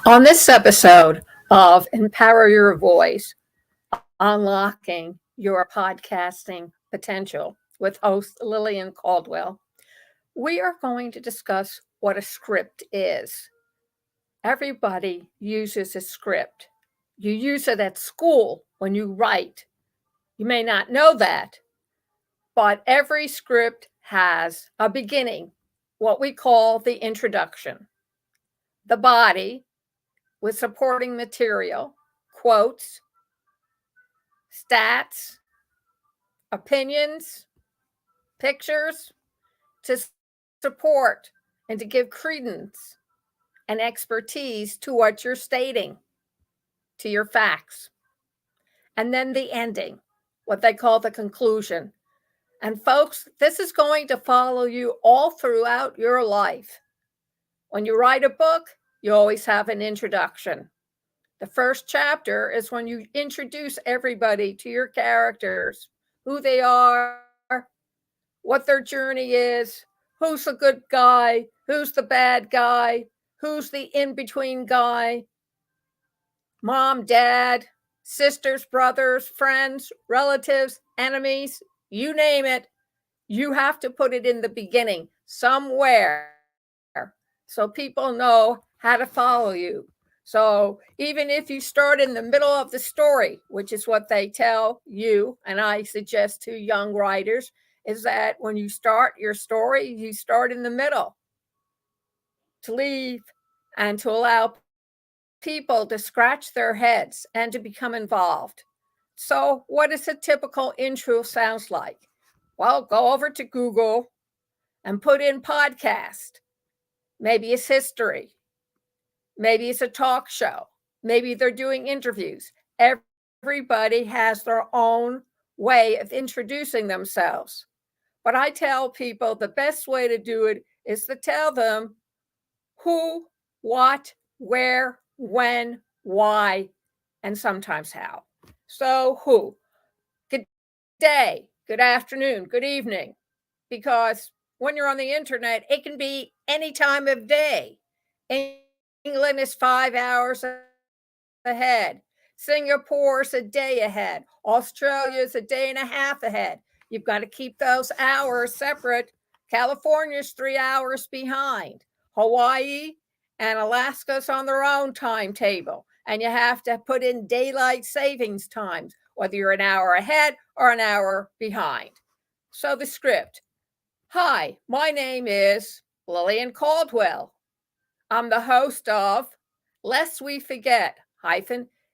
On this episode of Empower Your Voice, Unlocking Your Podcasting Potential with host Lillian Cauldwell, we are going to discuss what a script is. Everybody uses a script. You use it at school when you write. You may not know that, but every script has a beginning, what we call the introduction, the body with supporting material, quotes, stats, opinions, pictures to support and to give credence and expertise to what you're stating, to your facts. And then the ending, what they call the conclusion. And folks, this is going to follow you all throughout your life. When you write a book, you always have an introduction. The first chapter is when you introduce everybody to your characters, who they are, what their journey is, who's the good guy, who's the bad guy, who's the in-between guy, mom, dad, sisters, brothers, friends, relatives, enemies, you name it. You have to put it in the beginning somewhere so people know how to follow you. So even if you start in the middle of the story, which is what they tell you, and I suggest to young writers, is that when you start your story, you start in the middle to leave and to allow people to scratch their heads and to become involved. So what does a typical intro sounds like? Well, go over to Google and put in podcast. Maybe it's history. Maybe it's a talk show. Maybe they're doing interviews. Everybody has their own way of introducing themselves. But I tell people the best way to do it is to tell them who, what, where, when, why, and sometimes how. So who? Good day, good afternoon, good evening. Because when you're on the internet, it can be any time of day. England is 5 hours ahead. Singapore's a day ahead. Australia's a day and a half ahead. You've got to keep those hours separate. California's 3 hours behind. Hawaii and Alaska's on their own timetable. And you have to put in daylight savings times, whether you're an hour ahead or an hour behind. So the script. Hi, my name is Lillian Cauldwell. I'm the host of Lest We Forget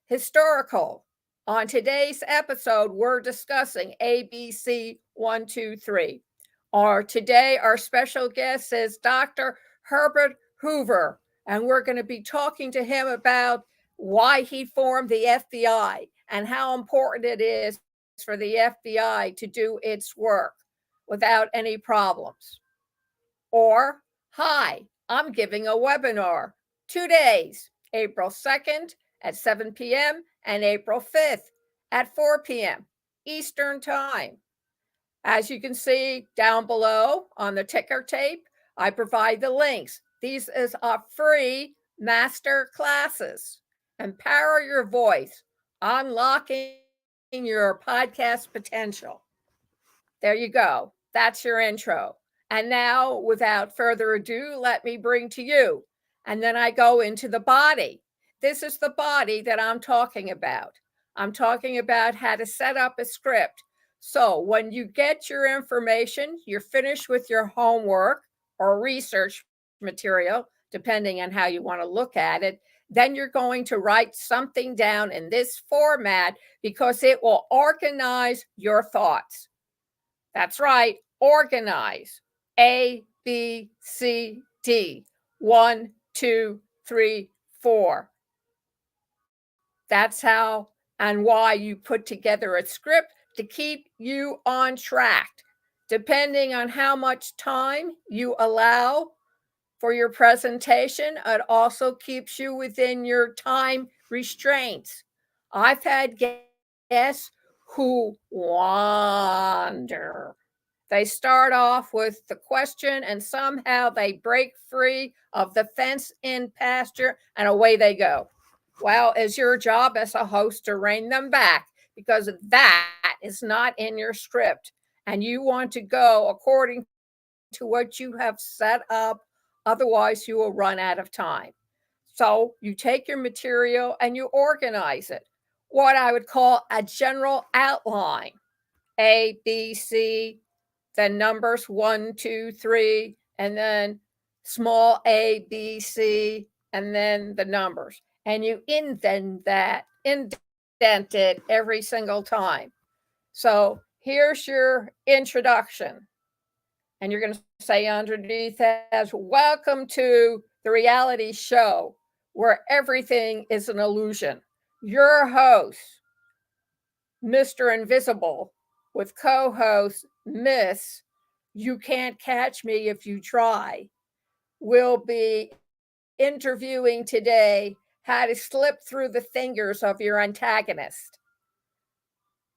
Historical. On today's episode, we're discussing ABC 123. Today, our special guest is Dr. Herbert Hoover, and we're going to be talking to him about why he formed the FBI and how important it is for the FBI to do its work without any problems. Or, hi, I'm giving a webinar 2 days, April 2nd at 7 p.m. and April 5th at 4 p.m. Eastern Time. As you can see down below on the ticker tape, I provide the links. These are free master classes. Empower your voice, unlocking your podcast potential. There you go. That's your intro. And now, without further ado, let me bring to you. And then I go into the body. This is the body that I'm talking about. I'm talking about how to set up a script. So when you get your information, you're finished with your homework or research material, depending on how you want to look at it, then you're going to write something down in this format because it will organize your thoughts. That's right, organize. A, B, C, D. 1, 2, 3, 4. That's how and why you put together a script to keep you on track. Depending on how much time you allow for your presentation, it also keeps you within your time restraints. I've had guests who wander They start off with the question and somehow they break free of the fence-in pasture and away they go. Well, it's your job as a host to rein them back because that is not in your script and you want to go according to what you have set up. Otherwise, you will run out of time. So you take your material and you organize it. What I would call a general outline. A, B, C, then numbers 1, 2, 3, and then small a, B, C, and then the numbers. And you indent it every single time. So here's your introduction. And you're going to say underneath as welcome to the reality show where everything is an illusion. Your host, Mr. Invisible, with co-host Miss You Can't Catch Me If You Try, will be interviewing today how to slip through the fingers of your antagonist.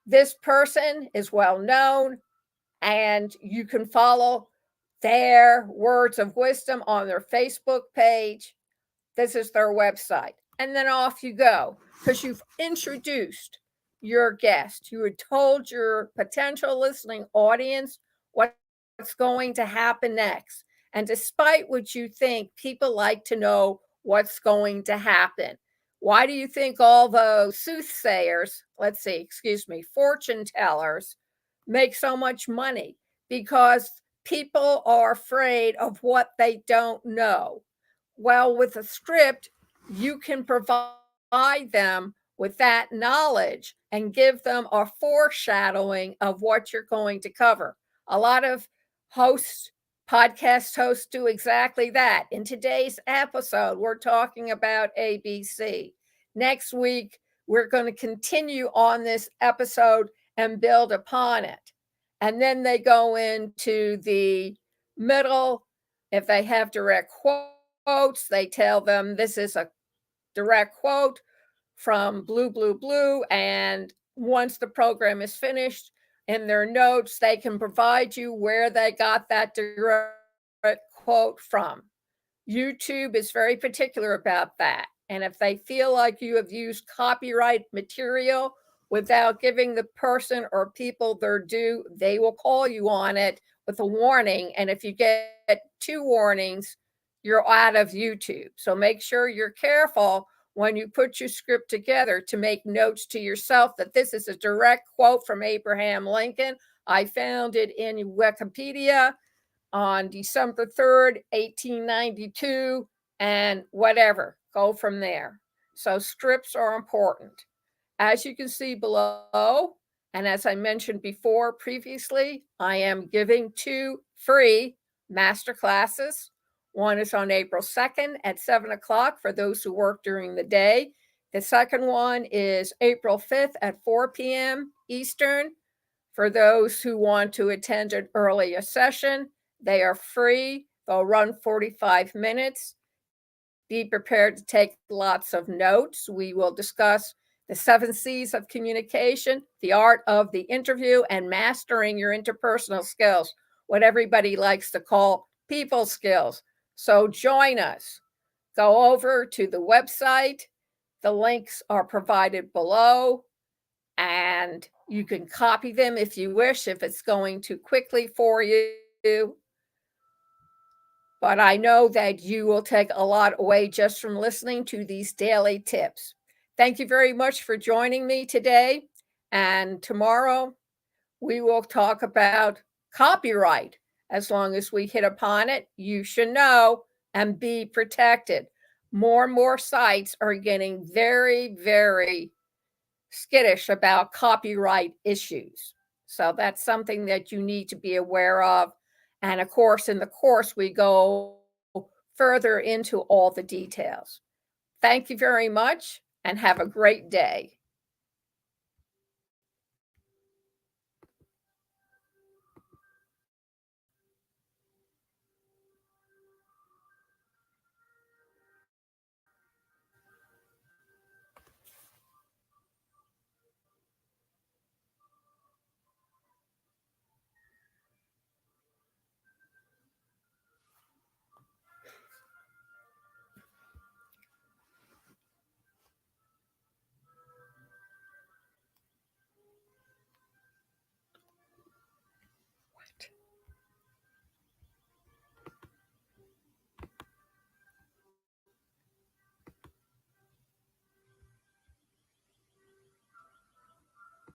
This person is well known, and you can follow their words of wisdom on their Facebook page. This is their website. And then off you go because you've introduced your guest. You had told your potential listening audience what's going to happen next. And despite what you think, people like to know what's going to happen. Why do you think all those soothsayers, fortune tellers, make so much money? Because people are afraid of what they don't know. Well, with a script, you can provide them with that knowledge and give them a foreshadowing of what you're going to cover. A lot of podcast hosts do exactly that. In today's episode, we're talking about ABC. Next week, we're going to continue on this episode and build upon it. And then they go into the middle. If they have direct quotes, they tell them this is a direct quote from Blue. And once the program is finished, in their notes, they can provide you where they got that direct quote from. YouTube is very particular about that. And if they feel like you have used copyright material without giving the person or people their due, they will call you on it with a warning. And if you get 2 warnings, you're out of YouTube. So make sure you're careful when you put your script together to make notes to yourself that this is a direct quote from Abraham Lincoln. I found it in Wikipedia on December 3rd, 1892, and whatever. Go from there. So scripts are important. As you can see below, and as I mentioned before previously, I am giving 2 free master classes. One is on April 2nd at 7 o'clock for those who work during the day. The second one is April 5th at 4 p.m. Eastern for those who want to attend an earlier session. They are free. They'll run 45 minutes. Be prepared to take lots of notes. We will discuss the 7 C's of communication, the art of the interview, and mastering your interpersonal skills, what everybody likes to call people skills. So join us. Go over to the website. The links are provided below, and you can copy them if you wish, if it's going too quickly for you. But I know that you will take a lot away just from listening to these daily tips. Thank you very much for joining me today. And tomorrow we will talk about copyright. As long as we hit upon it, you should know and be protected. More and more sites are getting very, very skittish about copyright issues. So that's something that you need to be aware of. And of course, in the course, we go further into all the details. Thank you very much and have a great day.